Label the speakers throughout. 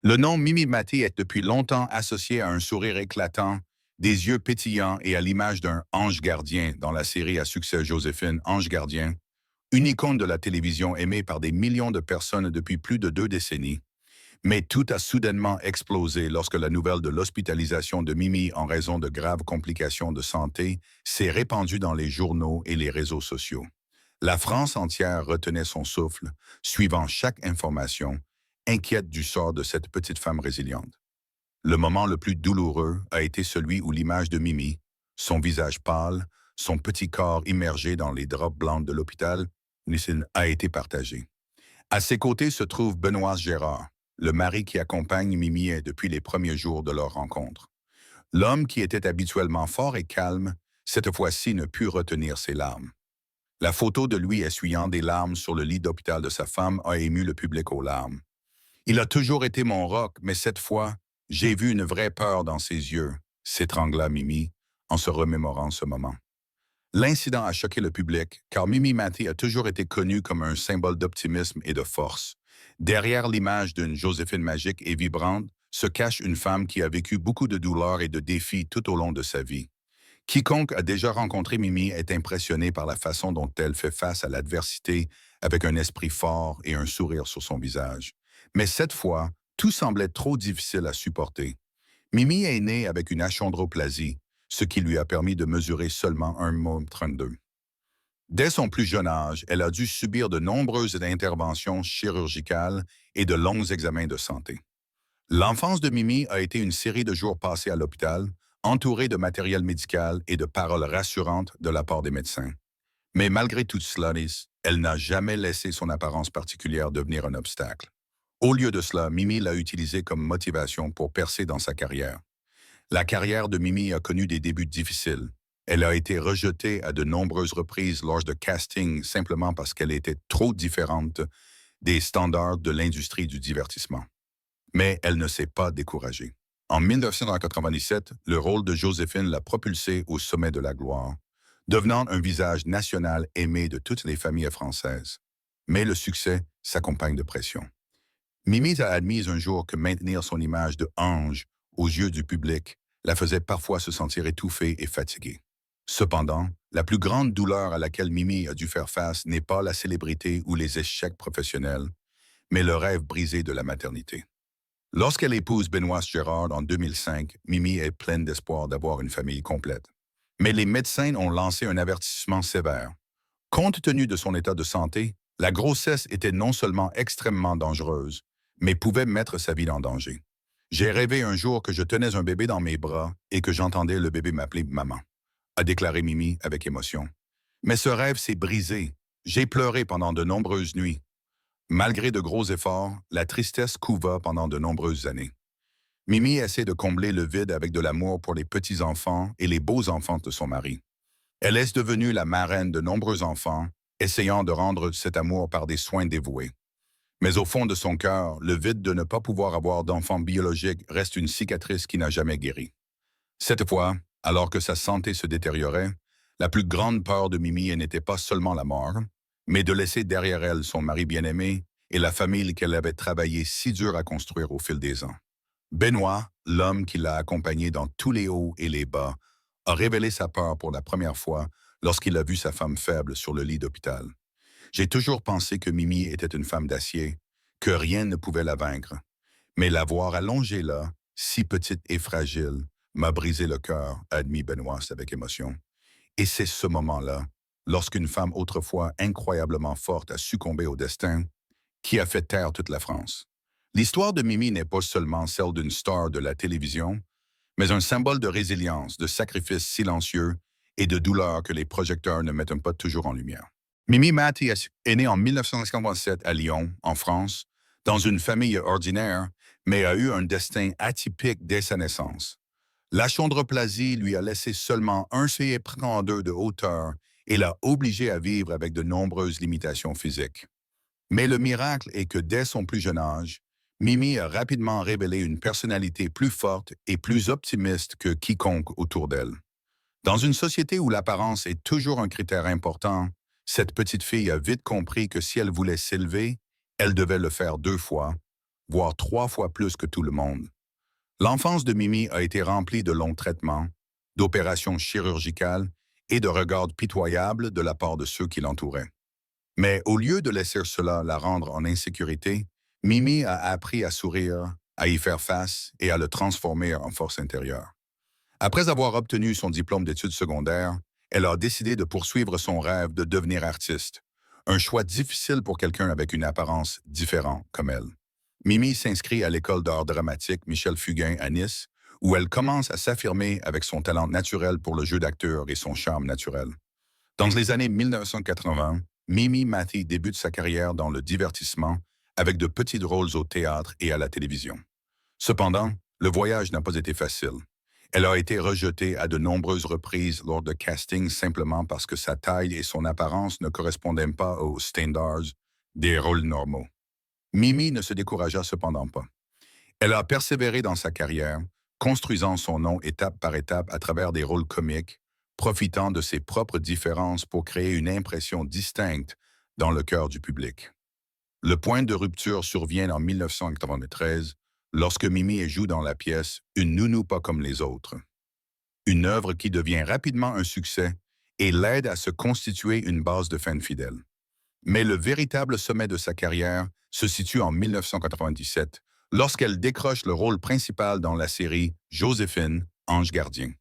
Speaker 1: Le nom Mimi Mati est depuis longtemps associé à un sourire éclatant, des yeux pétillants et à l'image d'un ange gardien dans la série à succès Joséphine, Ange gardien, une icône de la télévision aimée par des millions de personnes depuis plus de 2 décennies. Mais tout a soudainement explosé lorsque la nouvelle de l'hospitalisation de Mimi en raison de graves complications de santé s'est répandue dans les journaux et les réseaux sociaux. La France entière retenait son souffle, suivant chaque information, inquiète du sort de cette petite femme résiliente. Le moment le plus douloureux a été celui où l'image de Mimi, son visage pâle, son petit corps immergé dans les draps blancs de l'hôpital, a été partagée. À ses côtés se trouve Benoît Gérard, le mari qui accompagne Mimi depuis les premiers jours de leur rencontre. L'homme qui était habituellement fort et calme, cette fois-ci ne put retenir ses larmes. La photo de lui essuyant des larmes sur le lit d'hôpital de sa femme a ému le public aux larmes. Il a toujours été mon roc, mais cette fois, j'ai vu une vraie peur dans ses yeux, s'étrangla Mimi en se remémorant ce moment. L'incident a choqué le public, car Mimi Mati a toujours été connue comme un symbole d'optimisme et de force. Derrière l'image d'une Joséphine magique et vibrante se cache une femme qui a vécu beaucoup de douleurs et de défis tout au long de sa vie. Quiconque a déjà rencontré Mimi est impressionné par la façon dont elle fait face à l'adversité avec un esprit fort et un sourire sur son visage. Mais cette fois, tout semblait trop difficile à supporter. Mimi est née avec une achondroplasie, ce qui lui a permis de mesurer seulement 1,32 m. Dès son plus jeune âge, elle a dû subir de nombreuses interventions chirurgicales et de longs examens de santé. L'enfance de Mimi a été une série de jours passés à l'hôpital, entourée de matériel médical et de paroles rassurantes de la part des médecins. Mais malgré tout cela, elle n'a jamais laissé son apparence particulière devenir un obstacle. Au lieu de cela, Mimi l'a utilisé comme motivation pour percer dans sa carrière. La carrière de Mimi a connu des débuts difficiles. Elle a été rejetée à de nombreuses reprises lors de castings simplement parce qu'elle était trop différente des standards de l'industrie du divertissement. Mais elle ne s'est pas découragée. En 1997, le rôle de Joséphine l'a propulsée au sommet de la gloire, devenant un visage national aimé de toutes les familles françaises. Mais le succès s'accompagne de pression. Mimi a admis un jour que maintenir son image de ange aux yeux du public la faisait parfois se sentir étouffée et fatiguée. Cependant, la plus grande douleur à laquelle Mimi a dû faire face n'est pas la célébrité ou les échecs professionnels, mais le rêve brisé de la maternité. Lorsqu'elle épouse Benoît Gérard en 2005, Mimi est pleine d'espoir d'avoir une famille complète. Mais les médecins ont lancé un avertissement sévère. Compte tenu de son état de santé, la grossesse était non seulement extrêmement dangereuse, mais pouvait mettre sa vie en danger. J'ai rêvé un jour que je tenais un bébé dans mes bras et que j'entendais le bébé m'appeler maman, a déclaré Mimi avec émotion. Mais ce rêve s'est brisé. J'ai pleuré pendant de nombreuses nuits. Malgré de gros efforts, la tristesse couva pendant de nombreuses années. Mimi essaie de combler le vide avec de l'amour pour les petits-enfants et les beaux-enfants de son mari. Elle est devenue la marraine de nombreux enfants, essayant de rendre cet amour par des soins dévoués. Mais au fond de son cœur, le vide de ne pas pouvoir avoir d'enfants biologiques reste une cicatrice qui n'a jamais guéri. Cette fois, alors que sa santé se détériorait, la plus grande peur de Mimi n'était pas seulement la mort, mais de laisser derrière elle son mari bien-aimé et la famille qu'elle avait travaillé si dur à construire au fil des ans. Benoît, l'homme qui l'a accompagné dans tous les hauts et les bas, a révélé sa peur pour la première fois lorsqu'il a vu sa femme faible sur le lit d'hôpital. J'ai toujours pensé que Mimi était une femme d'acier, que rien ne pouvait la vaincre. Mais la voir allongée là, si petite et fragile, m'a brisé le cœur, a admis Benoît avec émotion. Et c'est ce moment-là, lorsqu'une femme autrefois incroyablement forte a succombé au destin, qui a fait taire toute la France. L'histoire de Mimi n'est pas seulement celle d'une star de la télévision, mais un symbole de résilience, de sacrifice silencieux et de douleur que les projecteurs ne mettent pas toujours en lumière. Mimi Mati est née en 1957 à Lyon, en France, dans une famille ordinaire, mais a eu un destin atypique dès sa naissance. L'achondroplasie lui a laissé seulement 1,2 pied de hauteur et l'a obligée à vivre avec de nombreuses limitations physiques. Mais le miracle est que dès son plus jeune âge, Mimi a rapidement révélé une personnalité plus forte et plus optimiste que quiconque autour d'elle. Dans une société où l'apparence est toujours un critère important, cette petite fille a vite compris que si elle voulait s'élever, elle devait le faire 2 fois, voire 3 fois plus que tout le monde. L'enfance de Mimi a été remplie de longs traitements, d'opérations chirurgicales et de regards pitoyables de la part de ceux qui l'entouraient. Mais au lieu de laisser cela la rendre en insécurité, Mimi a appris à sourire, à y faire face et à le transformer en force intérieure. Après avoir obtenu son diplôme d'études secondaires, elle a décidé de poursuivre son rêve de devenir artiste, un choix difficile pour quelqu'un avec une apparence différente comme elle. Mimi s'inscrit à l'école d'art dramatique Michel Fugain à Nice, où elle commence à s'affirmer avec son talent naturel pour le jeu d'acteur et son charme naturel. Dans les années 1980, Mimi Mathy débute sa carrière dans le divertissement avec de petits rôles au théâtre et à la télévision. Cependant, le voyage n'a pas été facile. Elle a été rejetée à de nombreuses reprises lors de castings simplement parce que sa taille et son apparence ne correspondaient pas aux standards des rôles normaux. Mimi ne se découragea cependant pas. Elle a persévéré dans sa carrière, construisant son nom étape par étape à travers des rôles comiques, profitant de ses propres différences pour créer une impression distincte dans le cœur du public. Le point de rupture survient en 1993, lorsque Mimi joue dans la pièce Une nounou pas comme les autres. Une œuvre qui devient rapidement un succès et l'aide à se constituer une base de fans fidèles. Mais le véritable sommet de sa carrière se situe en 1997, lorsqu'elle décroche le rôle principal dans la série Joséphine, Ange gardien.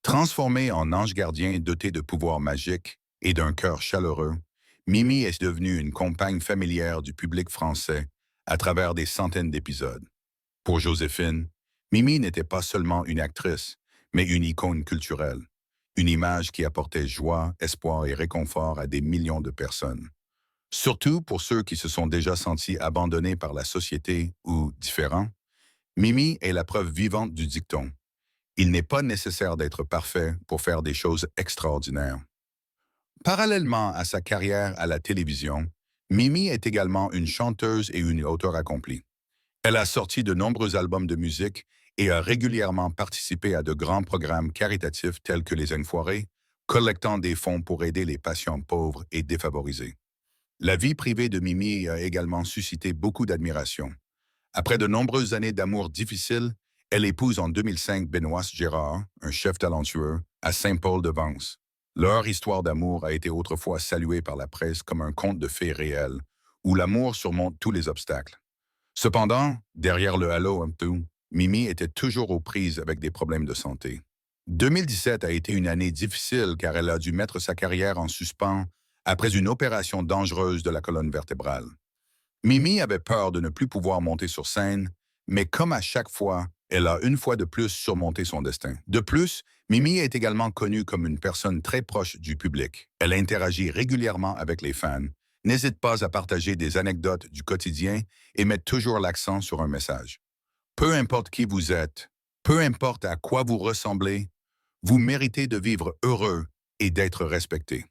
Speaker 1: Transformée en ange gardien doté de pouvoirs magiques et d'un cœur chaleureux, Mimi est devenue une compagne familière du public français à travers des centaines d'épisodes. Pour Joséphine, Mimi n'était pas seulement une actrice, mais une icône culturelle, une image qui apportait joie, espoir et réconfort à des millions de personnes. Surtout pour ceux qui se sont déjà sentis abandonnés par la société ou différents, Mimi est la preuve vivante du dicton. Il n'est pas nécessaire d'être parfait pour faire des choses extraordinaires. Parallèlement à sa carrière à la télévision, Mimi est également une chanteuse et une auteure accomplie. Elle a sorti de nombreux albums de musique et a régulièrement participé à de grands programmes caritatifs tels que Les Enfoirés, collectant des fonds pour aider les patients pauvres et défavorisés. La vie privée de Mimi a également suscité beaucoup d'admiration. Après de nombreuses années d'amour difficiles, elle épouse en 2005 Benoît Gérard, un chef talentueux, à Saint-Paul-de-Vence. Leur histoire d'amour a été autrefois saluée par la presse comme un conte de fées réel, où l'amour surmonte tous les obstacles. Cependant, derrière le halo un peu, Mimi était toujours aux prises avec des problèmes de santé. 2017 a été une année difficile car elle a dû mettre sa carrière en suspens après une opération dangereuse de la colonne vertébrale. Mimi avait peur de ne plus pouvoir monter sur scène, mais comme à chaque fois, elle a une fois de plus surmonté son destin. De plus, Mimi est également connue comme une personne très proche du public. Elle interagit régulièrement avec les fans, n'hésite pas à partager des anecdotes du quotidien et met toujours l'accent sur un message. Peu importe qui vous êtes, peu importe à quoi vous ressemblez, vous méritez de vivre heureux et d'être respecté.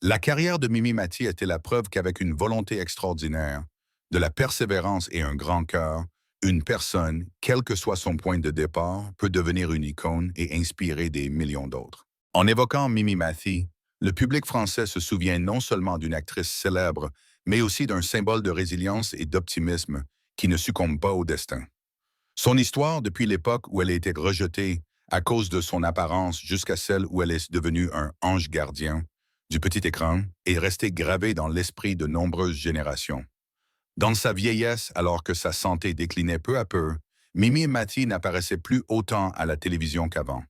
Speaker 1: La carrière de Mimi Mathy était la preuve qu'avec une volonté extraordinaire, de la persévérance et un grand cœur, une personne, quel que soit son point de départ, peut devenir une icône et inspirer des millions d'autres. En évoquant Mimi Mathy, le public français se souvient non seulement d'une actrice célèbre, mais aussi d'un symbole de résilience et d'optimisme qui ne succombe pas au destin. Son histoire, depuis l'époque où elle a été rejetée à cause de son apparence jusqu'à celle où elle est devenue un ange gardien du petit écran, est restée gravée dans l'esprit de nombreuses générations. Dans sa vieillesse, alors que sa santé déclinait peu à peu, Mimi Mathy n'apparaissait plus autant à la télévision qu'avant.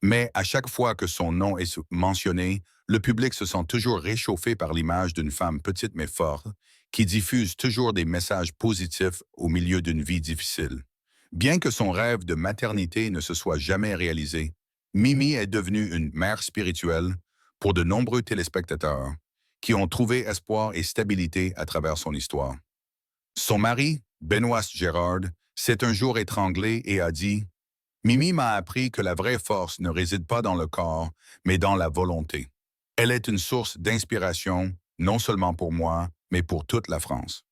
Speaker 1: Mais à chaque fois que son nom est mentionné, le public se sent toujours réchauffé par l'image d'une femme petite mais forte, qui diffuse toujours des messages positifs au milieu d'une vie difficile. Bien que son rêve de maternité ne se soit jamais réalisé, Mimi est devenue une mère spirituelle pour de nombreux téléspectateurs qui ont trouvé espoir et stabilité à travers son histoire. Son mari, Benoît Gérard, s'est un jour étranglé et a dit « Mimi m'a appris que la vraie force ne réside pas dans le corps, mais dans la volonté. Elle est une source d'inspiration, non seulement pour moi, mais pour toute la France. »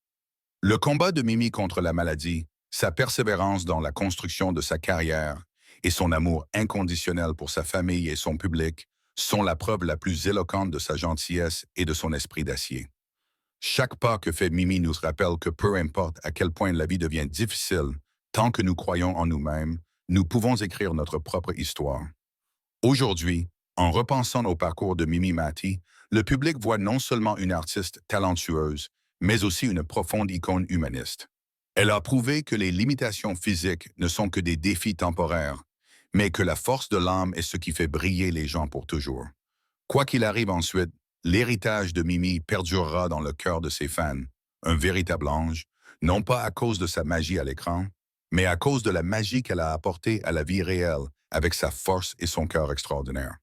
Speaker 1: Le combat de Mimi contre la maladie, sa persévérance dans la construction de sa carrière et son amour inconditionnel pour sa famille et son public sont la preuve la plus éloquente de sa gentillesse et de son esprit d'acier. Chaque pas que fait Mimi nous rappelle que peu importe à quel point la vie devient difficile, tant que nous croyons en nous-mêmes, nous pouvons écrire notre propre histoire. Aujourd'hui, en repensant au parcours de Mimi Mati, le public voit non seulement une artiste talentueuse, mais aussi une profonde icône humaniste. Elle a prouvé que les limitations physiques ne sont que des défis temporaires, mais que la force de l'âme est ce qui fait briller les gens pour toujours. Quoi qu'il arrive ensuite, l'héritage de Mimi perdurera dans le cœur de ses fans, un véritable ange, non pas à cause de sa magie à l'écran, mais à cause de la magie qu'elle a apportée à la vie réelle avec sa force et son cœur extraordinaire.